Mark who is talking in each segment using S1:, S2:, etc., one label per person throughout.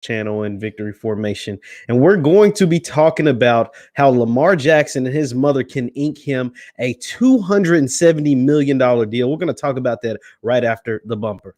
S1: Channel and Victory Formation. And we're going to be talking about how Lamar Jackson and his mother can ink him a $270 million deal. We're going to talk about that right after the bumper.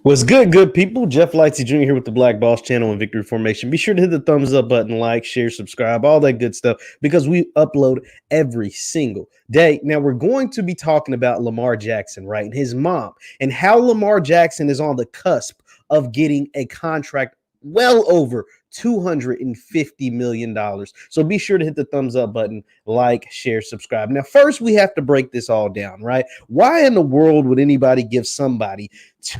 S1: What's good people? Jeff Lightsy Jr. here with the Black Boss Channel and Victory Formation. Be sure to hit the thumbs up button, like, share, subscribe, all that good stuff, because we upload every single day. Now, we're going to be talking about Lamar Jackson, right, and his mom, and how Lamar Jackson is on the cusp of getting a contract well over $250 million. So be sure to hit the thumbs up button, like, share, subscribe. Now, first, we have to break this all down, right? Why in the world would anybody give somebody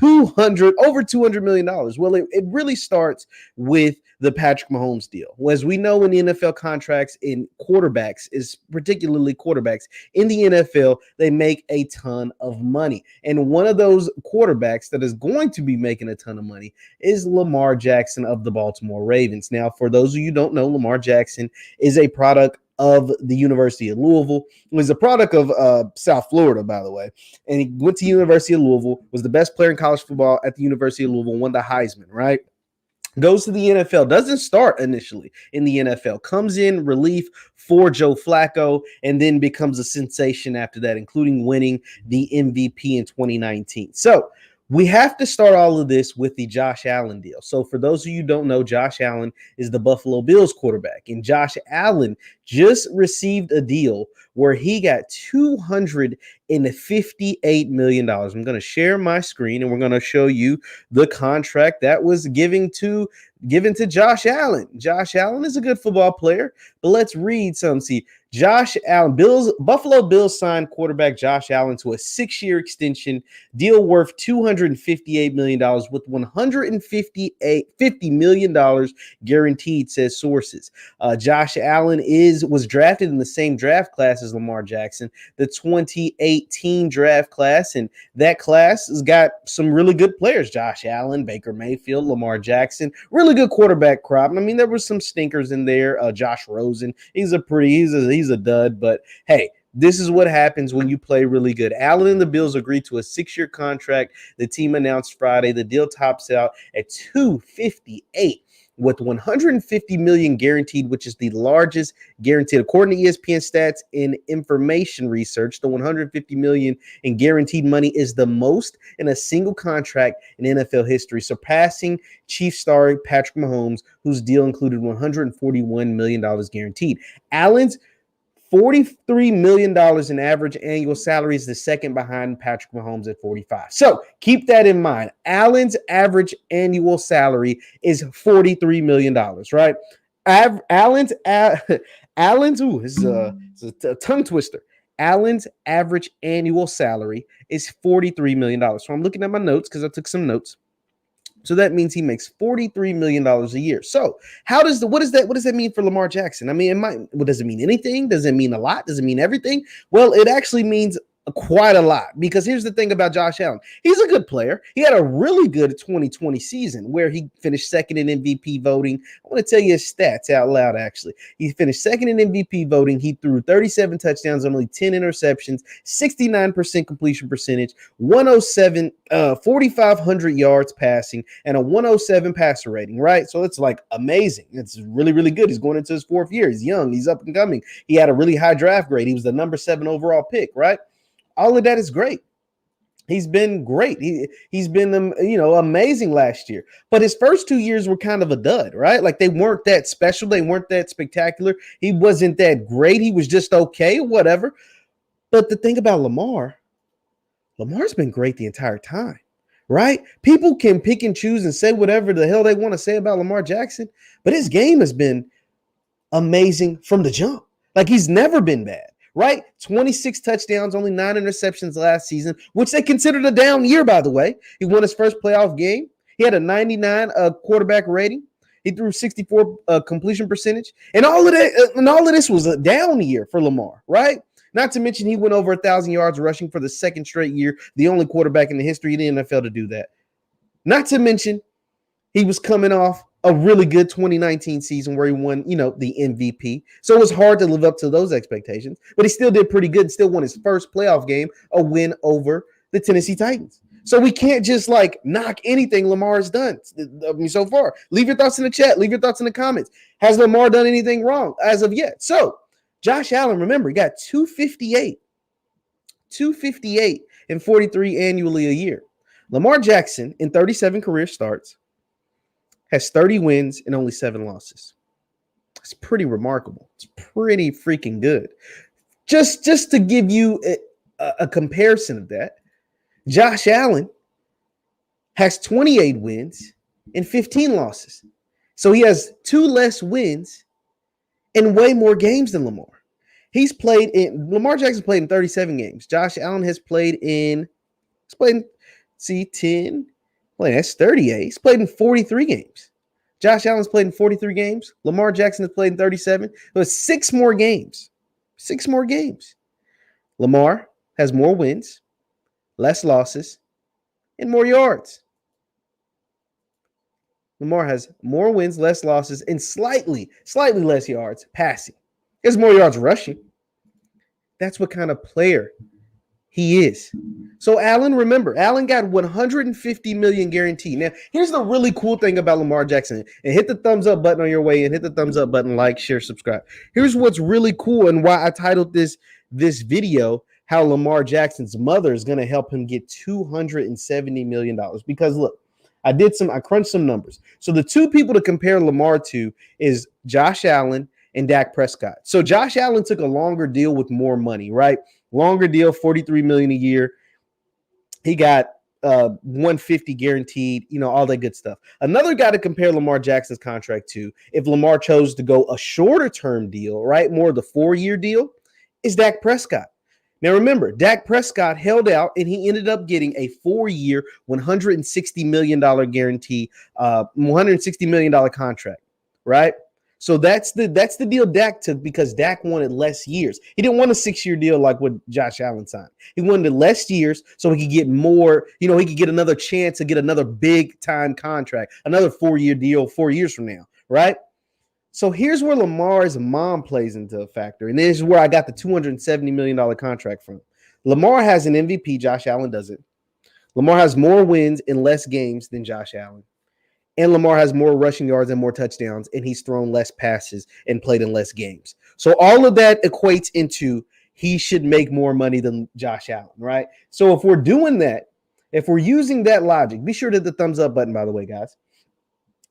S1: over $200 million? Well, it really starts with the Patrick Mahomes deal. Well, as we know, in the NFL, contracts in quarterbacks, is particularly quarterbacks in the NFL, they make a ton of money. And one of those quarterbacks that is going to be making a ton of money is Lamar Jackson of the Baltimore Ravens. Now, for those of you who don't know, Lamar Jackson is a product of the University of Louisville. It was a product of South Florida, by the way. And he went to University of Louisville, was the best player in college football at the University of Louisville, won the Heisman, right? Goes to the NFL, doesn't start initially in the NFL, comes in relief for Joe Flacco, and then becomes a sensation after that, including winning the MVP in 2019. So we have to start all of this with the Josh Allen deal. So for those of you who don't know, Josh Allen is the Buffalo Bills quarterback, and Josh Allen just received a deal where he got $258 million. I'm going to share my screen, and we're going to show you the contract that was given to Josh Allen. Josh Allen is a good football player, but let's read some. See, Josh Allen, Buffalo Bills signed quarterback Josh Allen to a 6-year extension deal worth $258 million with $150 million guaranteed, says sources. Josh Allen was drafted in the same draft class as Lamar Jackson, the 2018 draft class, and that class has got some really good players. Josh Allen, Baker Mayfield, Lamar Jackson, really good quarterback crop. I mean, there were some stinkers in there. Josh Rosen, he's a dud, but hey, this is what happens when you play really good. Allen and the Bills agreed to a 6-year contract. The team announced Friday. The deal tops out at $258 with $150 million guaranteed, which is the largest guaranteed. According to ESPN stats and information research, the $150 million in guaranteed money is the most in a single contract in NFL history, surpassing Chiefs star Patrick Mahomes, whose deal included $141 million guaranteed. Allen's $43 million in average annual salary is the second behind Patrick Mahomes at 45. So keep that in mind. Allen's average annual salary is $43 million, right? Allen's, this is a tongue twister. Allen's average annual salary is $43 million. So I'm looking at my notes because I took some notes. So that means he makes $43 million a year. So what does that mean for Lamar Jackson? I mean, does it mean anything? Does it mean a lot? Does it mean everything? Well, it actually means quite a lot, because here's the thing about Josh Allen. He's a good player. He had a really good 2020 season where he finished second in MVP voting. I want to tell you his stats out loud, actually. He finished second in MVP voting. He threw 37 touchdowns, only 10 interceptions, 69% completion percentage, 4,500 yards passing, and a 107 passer rating, right? So it's like amazing. It's really, really good. He's going into his 4th year. He's young. He's up and coming. He had a really high draft grade. He was the number 7 overall pick, right? All of that is great. He's been great. He's been amazing last year. But his first 2 years were kind of a dud, right? Like, they weren't that special. They weren't that spectacular. He wasn't that great. He was just okay, whatever. But the thing about Lamar's been great the entire time, right? People can pick and choose and say whatever the hell they want to say about Lamar Jackson, but his game has been amazing from the jump. Like, he's never been bad. Right? 26 touchdowns, only 9 interceptions last season, which they considered a down year, by the way. He won his first playoff game. He had a 99 quarterback rating. He threw 64 completion percentage. And all of this was a down year for Lamar, right? Not to mention he went over 1,000 yards rushing for the second straight year, the only quarterback in the history of the NFL to do that. Not to mention, he was coming off a really good 2019 season where he won, the MVP. So it was hard to live up to those expectations, but he still did pretty good and still won his first playoff game, a win over the Tennessee Titans. So we can't just knock anything Lamar has done so far. Leave your thoughts in the chat. Leave your thoughts in the comments. Has Lamar done anything wrong as of yet? So Josh Allen, remember, he got 258 and 43 annually a year. Lamar Jackson, in 37 career starts, has 30 wins and only 7 losses. It's pretty remarkable. It's pretty freaking good. Just to give you a comparison of that, Josh Allen has 28 wins and 15 losses. So he has 2 less wins and way more games than Lamar. Lamar Jackson played in 37 games. Josh Allen has played in, 10. Well, that's 38. He's played in 43 games. Josh Allen's played in 43 games. Lamar Jackson has played in 37. But 6 more games. 6 more games. Lamar has more wins, less losses, and more yards. Lamar has more wins, less losses, and slightly less yards passing. He has more yards rushing. That's what kind of player he is. So Allen, remember, Allen got $150 million guaranteed. Now, here's the really cool thing about Lamar Jackson. And hit the thumbs up button on your way and hit the thumbs up button, like, share, subscribe. Here's what's really cool and why I titled this video, how Lamar Jackson's mother is going to help him get $270 million. Because look, I crunched some numbers. So the 2 people to compare Lamar to is Josh Allen and Dak Prescott. So Josh Allen took a longer deal with more money, right? Longer deal, $43 million a year. He got $150 guaranteed, all that good stuff. Another guy to compare Lamar Jackson's contract to, if Lamar chose to go a shorter term deal, right, more of the 4-year deal, is Dak Prescott. Now remember, Dak Prescott held out and he ended up getting a 4-year, $160 million guarantee, $160 million contract, right? So that's the deal Dak took because Dak wanted less years. He didn't want a 6-year deal like what Josh Allen signed. He wanted less years so he could get more, he could get another chance to get another big time contract, another 4-year deal 4 years from now, right? So here's where Lamar's mom plays into a factor. And this is where I got the $270 million contract from. Lamar has an MVP, Josh Allen doesn't. Lamar has more wins in less games than Josh Allen. And Lamar has more rushing yards and more touchdowns, and he's thrown less passes and played in less games. So all of that equates into he should make more money than Josh Allen, right? So if we're doing that, if we're using that logic, be sure to hit the thumbs up button, by the way, guys.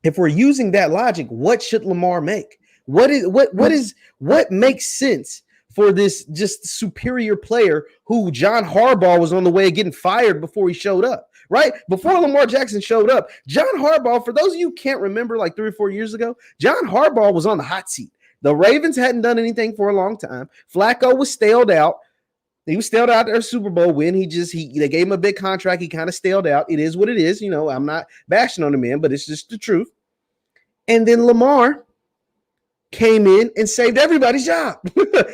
S1: If we're using that logic, what should Lamar make? What makes sense for this just superior player who John Harbaugh was on the way of getting fired before he showed up? Right? Before Lamar Jackson showed up, John Harbaugh, for those of you who can't remember, like 3 or 4 years ago, John Harbaugh was on the hot seat. The Ravens hadn't done anything for a long time. Flacco was staled out. He was staled out their Super Bowl win. They gave him a big contract. He kind of staled out. It is what it is. I'm not bashing on the man, but it's just the truth. And then Lamar came in and saved everybody's job.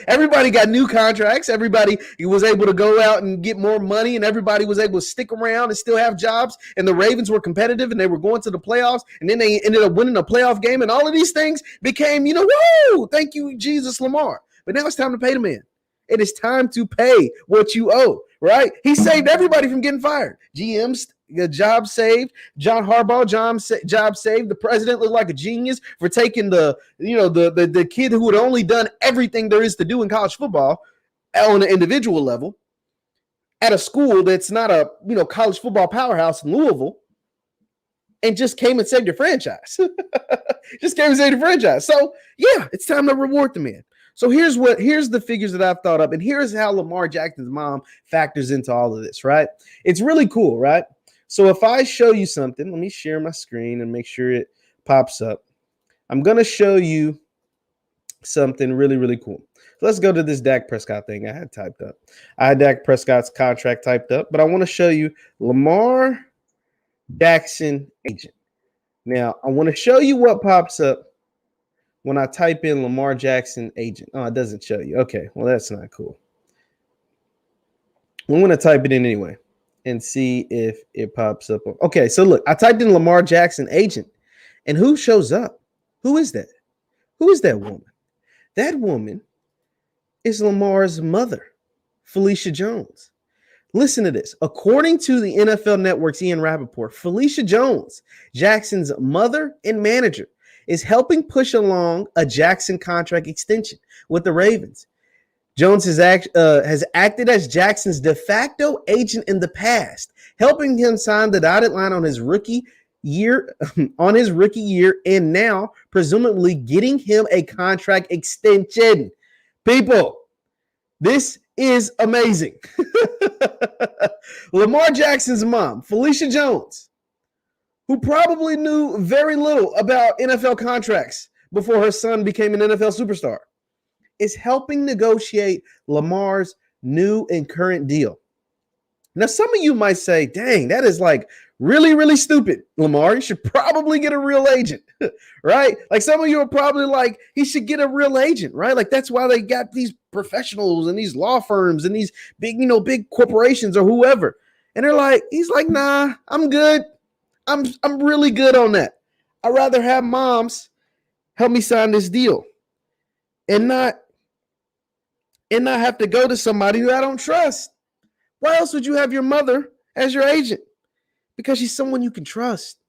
S1: Everybody got new contracts. Everybody was able to go out and get more money, and everybody was able to stick around and still have jobs. And the Ravens were competitive, and they were going to the playoffs, and then they ended up winning a playoff game, and all of these things became, woo, thank you, Jesus, Lamar. But now it's time to pay the man. It is time to pay what you owe, right? He saved everybody from getting fired. GM's job saved. John Harbaugh, job saved. The president looked like a genius for taking the kid who had only done everything there is to do in college football on an individual level at a school that's not a college football powerhouse in Louisville, and just came and saved your franchise. Just came and saved your franchise. So yeah, it's time to reward the man. So here's the figures that I've thought up, and here's how Lamar Jackson's mom factors into all of this, right? It's really cool, right? So if I show you something, let me share my screen and make sure it pops up. I'm going to show you something really, really cool. So let's go to this Dak Prescott thing I had typed up. I had Dak Prescott's contract typed up, but I want to show you Lamar Jackson agent. Now, I want to show you what pops up when I type in Lamar Jackson agent. Oh, it doesn't show you. Okay, well, that's not cool. I'm going to type it in anyway. and see if it pops up. Okay, so look, I typed in Lamar Jackson agent, and who shows up? Who is that? Who is that woman? That woman is Lamar's mother, Felecia Jones. Listen to this. According to the NFL Network's Ian Rappaport, Felecia Jones, Jackson's mother and manager, is helping push along a Jackson contract extension with the Ravens. Jones has acted as Jackson's de facto agent in the past, helping him sign the dotted line on his rookie year, and now presumably getting him a contract extension. People, this is amazing. Lamar Jackson's mom, Felecia Jones, who probably knew very little about NFL contracts before her son became an NFL superstar, is helping negotiate Lamar's new and current deal. Now, some of you might say, dang, that is like really, really stupid, Lamar. You should probably get a real agent, right? Like some of you are probably like, he should get a real agent, right? Like that's why they got these professionals and these law firms and these big, big corporations or whoever. And they're like, he's like, nah, I'm good. I'm really good on that. I'd rather have moms help me sign this deal and not have to go to somebody who I don't trust. Why else would you have your mother as your agent? Because she's someone you can trust.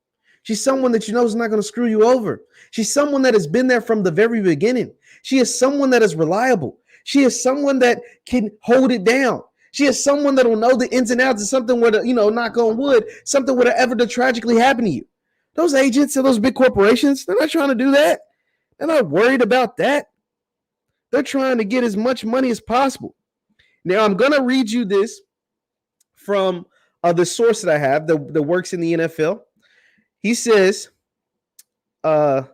S1: She's someone that you know is not going to screw you over. She's someone that has been there from the very beginning. She is someone that is reliable. She is someone that can hold it down. She is someone that will know the ins and outs of something where, knock on wood, something would ever to tragically happen to you. Those agents and those big corporations, they're not trying to do that. They're not worried about that. They're trying to get as much money as possible. Now, I'm going to read you this from the source that I have that works in the NFL. He says, I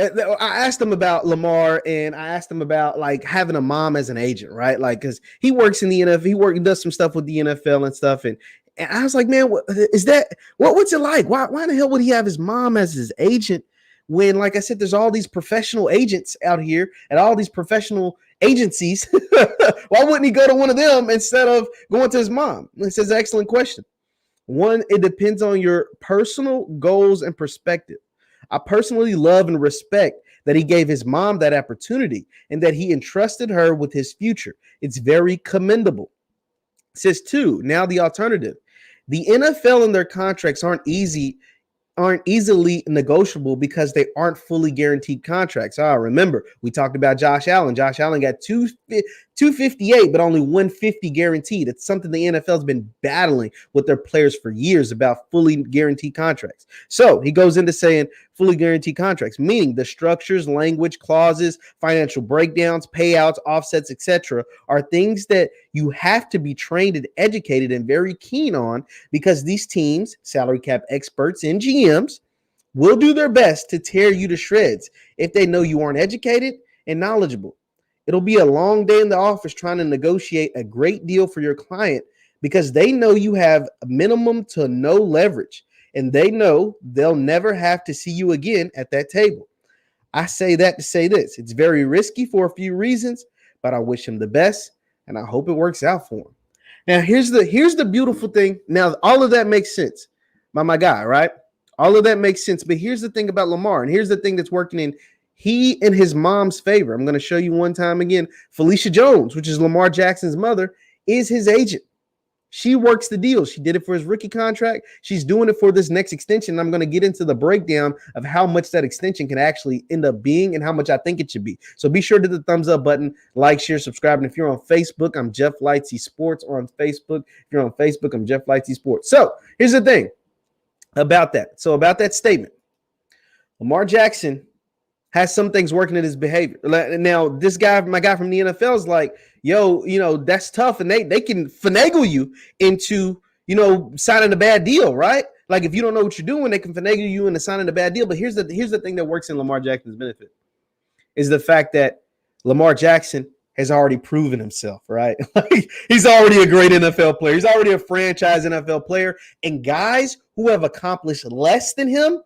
S1: asked him about Lamar and I asked him about like having a mom as an agent, right? Like, cause he works in the NFL, he does some stuff with the NFL and stuff. And I was like, man, what's it like? Why the hell would he have his mom as his agent when, like I said, there's all these professional agents out here and all these professional agencies? Why wouldn't he go to one of them instead of going to his mom? This is an excellent question. One, it depends on your personal goals and perspective. I personally love and respect that he gave his mom that opportunity and that he entrusted her with his future. It's very commendable. It says two, now the alternative. The NFL and their contracts aren't easily negotiable because they aren't fully guaranteed contracts. Remember, we talked about Josh Allen. Josh Allen got 258, but only 150 guaranteed. It's something the NFL's been battling with their players for years about fully guaranteed contracts. So he goes into saying fully guaranteed contracts, meaning the structures, language, clauses, financial breakdowns, payouts, offsets, etc., are things that you have to be trained and educated and very keen on because these teams, salary cap experts and GMs, will do their best to tear you to shreds if they know you aren't educated and knowledgeable. It'll be a long day in the office trying to negotiate a great deal for your client because they know you have minimum to no leverage and they know they'll never have to see you again at that table. I say that to say this. It's very risky for a few reasons, but I wish him the best and I hope it works out for him. Now, here's the beautiful thing. Now, all of that makes sense. My guy, right? All of that makes sense. But here's the thing about Lamar, and here's the thing that's working in he and his mom's favor. I'm going to show you one time again. Felecia Jones, which is Lamar Jackson's mother, is his agent. She works the deal. She did it for his rookie contract. She's doing it for this next extension. I'm going to get into the breakdown of how much that extension can actually end up being and how much I think it should be. So be sure to hit the thumbs up button, like, share, subscribe. And if you're on Facebook, I'm Jeff Lightsy Sports. Or on Facebook, if you're on Facebook, I'm Jeff Lightsy Sports. So here's the thing about that. So about that statement, Lamar Jackson has some things working in his behavior. Now, this guy, my guy from the NFL is like, yo, that's tough. And they can finagle you into, signing a bad deal, right? Like if you don't know what you're doing, they can finagle you into signing a bad deal. But here's the thing that works in Lamar Jackson's benefit is the fact that Lamar Jackson has already proven himself, right? He's already a great NFL player. He's already a franchise NFL player. And guys who have accomplished less than him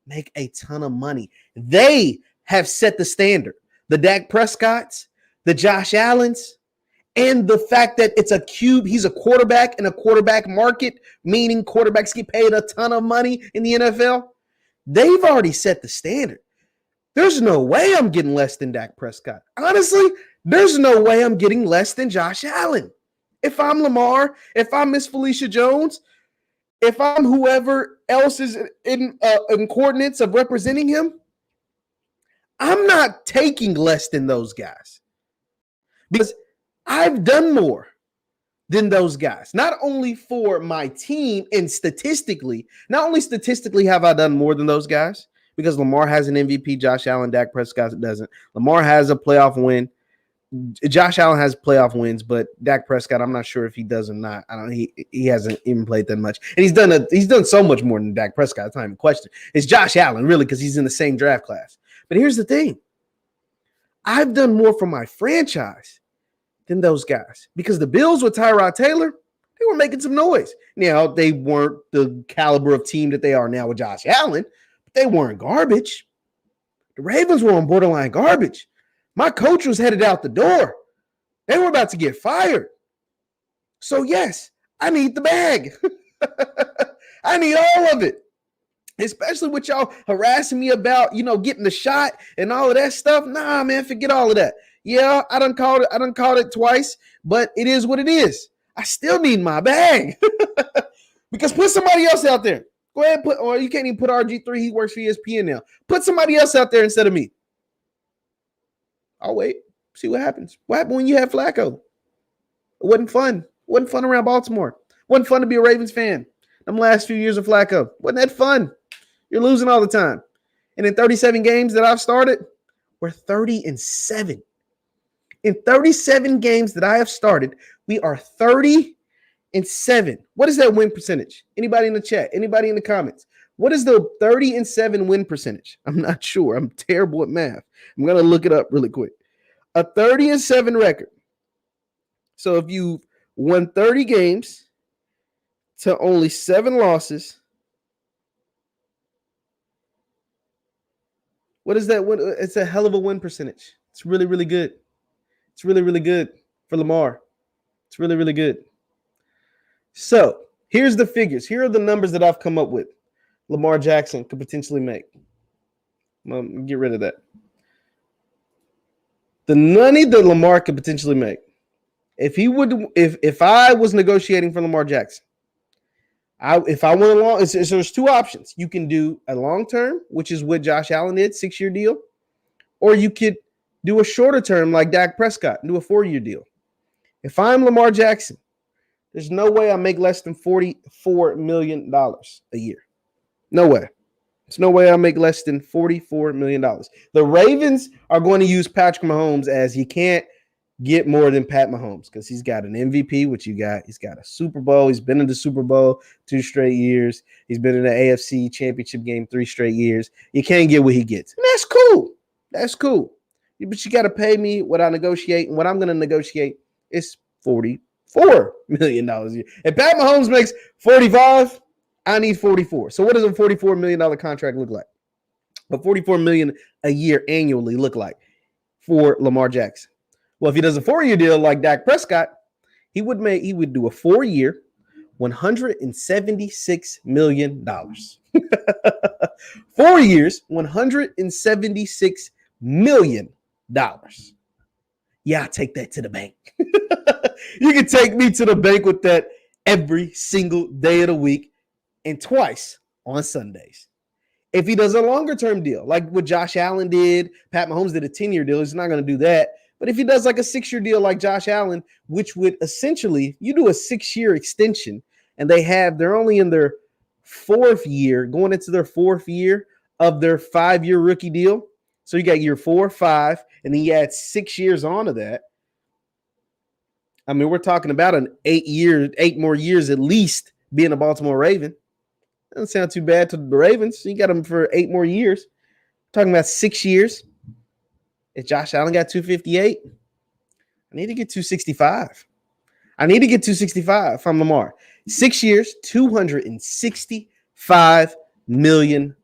S1: make a ton of money. They have set the standard. The Dak Prescotts, the Josh Allens, And the fact that it's a cube, he's a quarterback in a quarterback market, meaning quarterbacks get paid a ton of money in the NFL. They've already set the standard. There's no way I'm getting less than Dak Prescott. Honestly, there's no way I'm getting less than Josh Allen. If I'm Lamar, if I'm Miss Felecia Jones, if I'm whoever else is in coordinates of representing him, I'm not taking less than those guys because I've done more than those guys. Not only for my team and statistically, not only statistically have I done more than those guys because Lamar has an MVP, Josh Allen, Dak Prescott doesn't. Lamar has a playoff win. Josh Allen has playoff wins, but Dak Prescott, I'm not sure if he does or not. I don't. He hasn't even played that much, and he's done so much more than Dak Prescott. It's not even a question. It's Josh Allen, really, because he's in the same draft class. But here's the thing: I've done more for my franchise than those guys because the Bills with Tyrod Taylor, they were making some noise. Now they weren't the caliber of team that they are now with Josh Allen, but they weren't garbage. The Ravens were on borderline garbage. My coach was headed out the door. They were about to get fired. So, yes, I need the bag. I need all of it, especially with y'all harassing me about, getting the shot and all of that stuff. Nah, man, forget all of that. Yeah, I done called it twice, but it is what it is. I still need my bag because put somebody else out there. Go ahead, or you can't even put RG3. He works for ESPN now. Put somebody else out there instead of me. I'll wait, see what happens. What happened when you had Flacco? It wasn't fun. It wasn't fun around Baltimore. It wasn't fun to be a Ravens fan. Them last few years of Flacco. Wasn't that fun? You're losing all the time. And in 37 games that I've started, we're 30-7. In 37 games that I have started, we are 30-7. What is that win percentage? Anybody in the chat? Anybody in the comments? What is the 30-7 win percentage? I'm not sure. I'm terrible at math. I'm going to look it up really quick. A 30-7 record. So if you won 30 games to only 7 losses, what is that? It's a hell of a win percentage. It's really, really good. It's really, really good for Lamar. It's really, really good. So here's the figures. Here are the numbers that I've come up with. Lamar Jackson could potentially make. Get rid of that. The money that Lamar could potentially make. If I was negotiating for Lamar Jackson, if I went along, so there's 2 options. You can do a long term, which is what Josh Allen did, 6-year deal, or you could do a shorter term like Dak Prescott and do a 4-year deal. If I'm Lamar Jackson, there's no way I make less than $44 million a year. No way. There's no way I make less than $44 million. The Ravens are going to use Patrick Mahomes as you can't get more than Pat Mahomes because he's got an MVP, which you got. He's got a Super Bowl. He's been in the Super Bowl 2 straight years. He's been in the AFC Championship game 3 straight years. You can't get what he gets. And that's cool. That's cool. But you got to pay me what I negotiate. And what I'm going to negotiate is $44 million a year. If Pat Mahomes makes 45, I need 44. So what does a $44 million contract look like? A $44 million a year annually look like for Lamar Jackson? Well, if he does a 4-year deal like Dak Prescott, he would do a 4-year, $176 million. 4 years, $176 million. Yeah, I take that to the bank. You can take me to the bank with that every single day of the week and twice on Sundays. If he does a longer term deal, like what Josh Allen did, Pat Mahomes did a 10-year deal, he's not going to do that. But if he does like a 6-year deal like Josh Allen, which would essentially, you do a 6-year extension and they're only in their 4th year, going into their 4th year of their 5-year rookie deal. So you got year 4, 5, and then you add 6 years onto that. I mean, we're talking about an 8 more years at least being a Baltimore Raven. Doesn't sound too bad to the Ravens. You got them for 8 more years. Talking about 6 years. If Josh Allen got 258, I need to get 265. I need to get 265 from Lamar. 6 years, $265 million.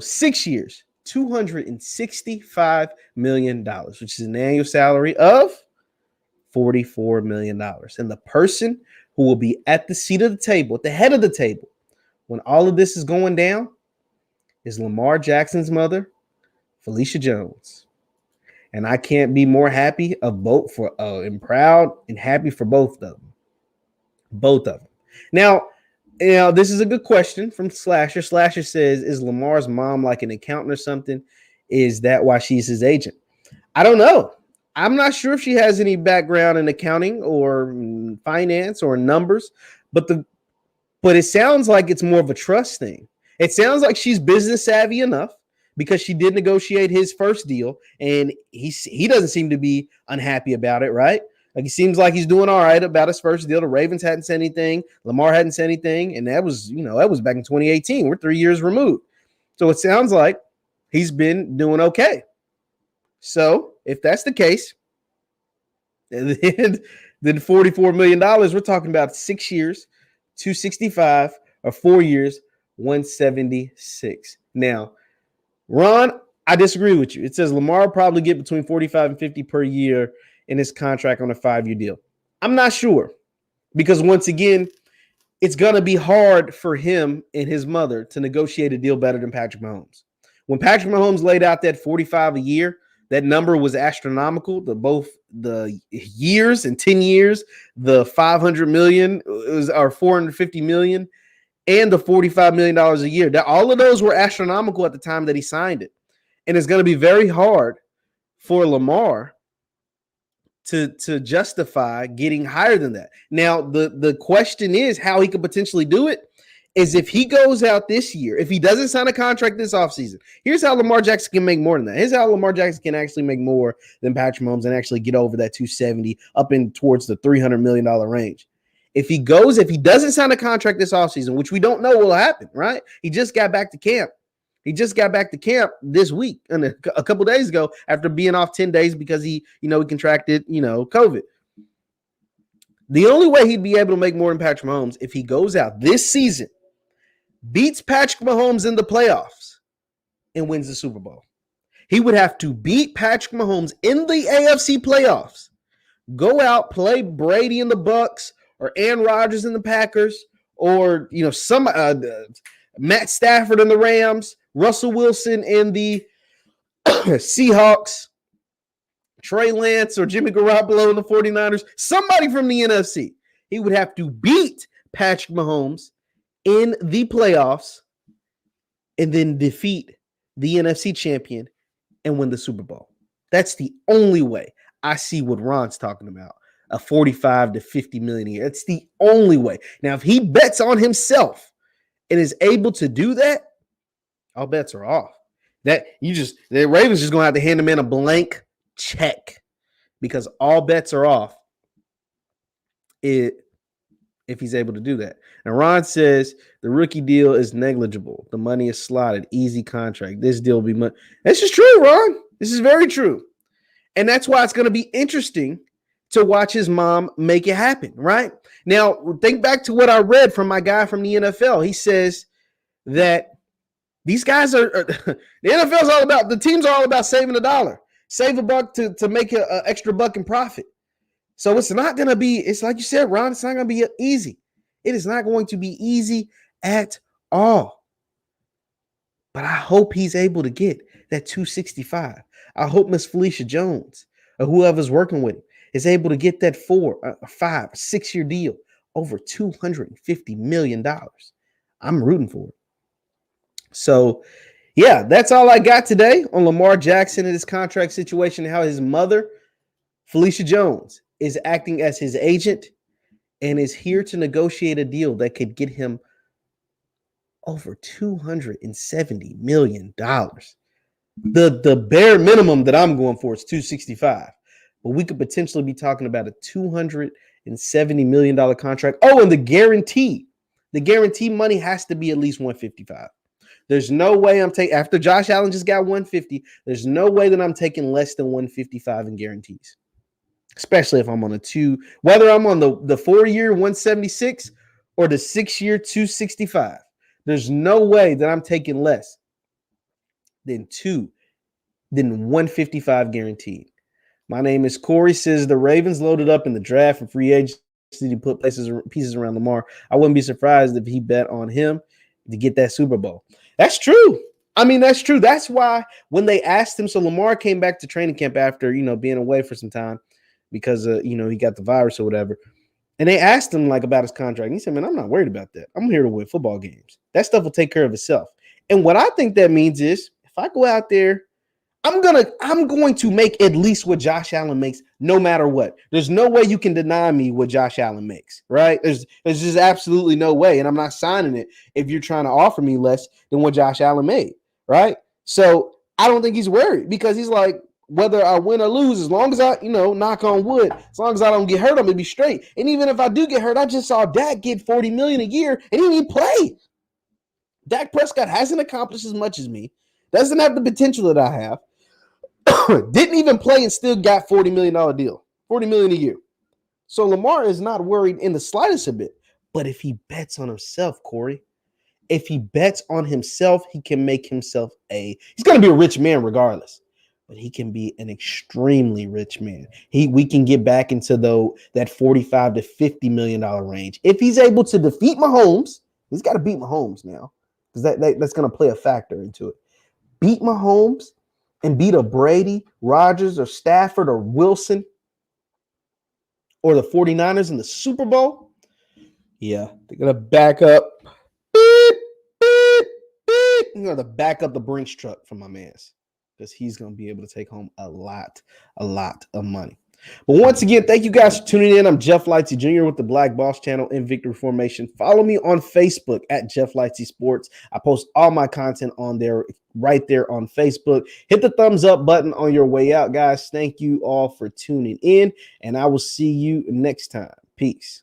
S1: 6 years, $265 million, which is an annual salary of $44 million. And the person who will be at the seat of the table, at the head of the table, when all of this is going down, is Lamar Jackson's mother, Felecia Jones. And I can't be more happy and proud and happy for both of them. Both of them. Now, this is a good question from Slasher. Slasher says, is Lamar's mom like an accountant or something? Is that why she's his agent? I don't know. I'm not sure if she has any background in accounting or finance or numbers, but it sounds like it's more of a trust thing. It sounds like she's business savvy enough because she did negotiate his first deal, and he doesn't seem to be unhappy about it, right? Like, he seems like he's doing all right about his first deal. The Ravens hadn't said anything. Lamar hadn't said anything, and that was back in 2018. We're 3 years removed. So it sounds like he's been doing okay. So if that's the case, then $44 million, we're talking about 6 years, 265, or 4 years, 176. Now, Ron, I disagree with you. It says Lamar probably get between 45 and 50 per year in his contract on a 5-year deal. I'm not sure, because once again, it's going to be hard for him and his mother to negotiate a deal better than Patrick Mahomes. When Patrick Mahomes laid out that 45 a year, that number was astronomical. Both the years and 10 years, the $500 million or $450 million, and the $45 million a year. All of those were astronomical at the time that he signed it. And it's going to be very hard for Lamar to justify getting higher than that. Now, the question is how he could potentially do it is if he goes out this year, if he doesn't sign a contract this offseason. Here's how Lamar Jackson can make more than that. Here's how Lamar Jackson can actually make more than Patrick Mahomes and actually get over that 270 up in towards the $300 million range. If he doesn't sign a contract this offseason, which we don't know will happen, right? He just got back to camp. He just got back to camp this week and a couple days ago after being off 10 days because he contracted, COVID. The only way he'd be able to make more than Patrick Mahomes if he goes out this season, beats Patrick Mahomes in the playoffs, and wins the Super Bowl. He would have to beat Patrick Mahomes in the AFC playoffs, go out, play Brady in the Bucs or Aaron Rodgers in the Packers, or Matt Stafford in the Rams, Russell Wilson in the Seahawks, Trey Lance or Jimmy Garoppolo in the 49ers, somebody from the NFC. He would have to beat Patrick Mahomes in the playoffs and then defeat the NFC champion and win the Super Bowl. That's the only way I see what Ron's talking about, a 45 to 50 million a year. That's the only way. Now, if he bets on himself and is able to do that, all bets are off. The Ravens just gonna have to hand him in a blank check because all bets are off if he's able to do that. And Ron says the rookie deal is negligible. The money is slotted. Easy contract. This deal will be money. That's just true, Ron. This is very true. And that's why it's going to be interesting to watch his mom make it happen, right? Now, think back to what I read from my guy from the NFL. He says that these guys the NFL's all about, the teams are all about saving a dollar. Save a buck to make an extra buck in profit. So it's not going to be, it's like you said, Ron, it's not going to be easy. It is not going to be easy at all. But I hope he's able to get that 265. I hope Miss Felecia Jones or whoever's working with him is able to get that 4, 5, 6 year deal over $250 million. I'm rooting for it. So, yeah, that's all I got today on Lamar Jackson and his contract situation and how his mother, Felecia Jones, is acting as his agent and is here to negotiate a deal that could get him over $270 million. The bare minimum that I'm going for is 265, but we could potentially be talking about a $270 million contract. Oh, and the guarantee money has to be at least 155. There's no way I'm taking, after Josh Allen just got 150, there's no way that I'm taking less than 155 in guarantees, especially if I'm on whether I'm on the 4-year 176 or the 6-year 265. There's no way that I'm taking less then 2, then 155 guaranteed. My name is Corey. Says the Ravens loaded up in the draft and free agency to put pieces around Lamar. I wouldn't be surprised if he bet on him to get that Super Bowl. That's true. I mean, that's true. That's why when they asked him, so Lamar came back to training camp after, being away for some time because, he got the virus or whatever. And they asked him like about his contract. And he said, man, I'm not worried about that. I'm here to win football games. That stuff will take care of itself. And what I think that means is if I go out there, I'm going to make at least what Josh Allen makes no matter what. There's no way you can deny me what Josh Allen makes, right? There's just absolutely no way. And I'm not signing it if you're trying to offer me less than what Josh Allen made, right? So I don't think he's worried because he's like, whether I win or lose, as long as I, knock on wood, as long as I don't get hurt, I'm going to be straight. And even if I do get hurt, I just saw Dak get $40 million a year and he didn't even play. Dak Prescott hasn't accomplished as much as me, doesn't have the potential that I have. Didn't even play and still got $40 million deal, $40 million a year. So Lamar is not worried in the slightest a bit. But if he bets on himself, Corey, if he bets on himself, he can make himself he's going to be a rich man regardless. But he can be an extremely rich man. We can get back into that $45 to $50 million range. If he's able to defeat Mahomes, he's got to beat Mahomes now because that's going to play a factor into it. Beat Mahomes and beat a Brady, Rodgers, or Stafford, or Wilson, or the 49ers in the Super Bowl, yeah, they're going to back up. They're going to back up the Brinks truck from my man's because he's going to be able to take home a lot of money. But once again, thank you guys for tuning in. I'm Jeff Lightsy Jr. with the Black Boss Channel in Victory Formation. Follow me on Facebook at Jeff Lightsy Sports. I post all my content on there, right there on Facebook. Hit the thumbs up button on your way out, guys. Thank you all for tuning in, and I will see you next time. Peace.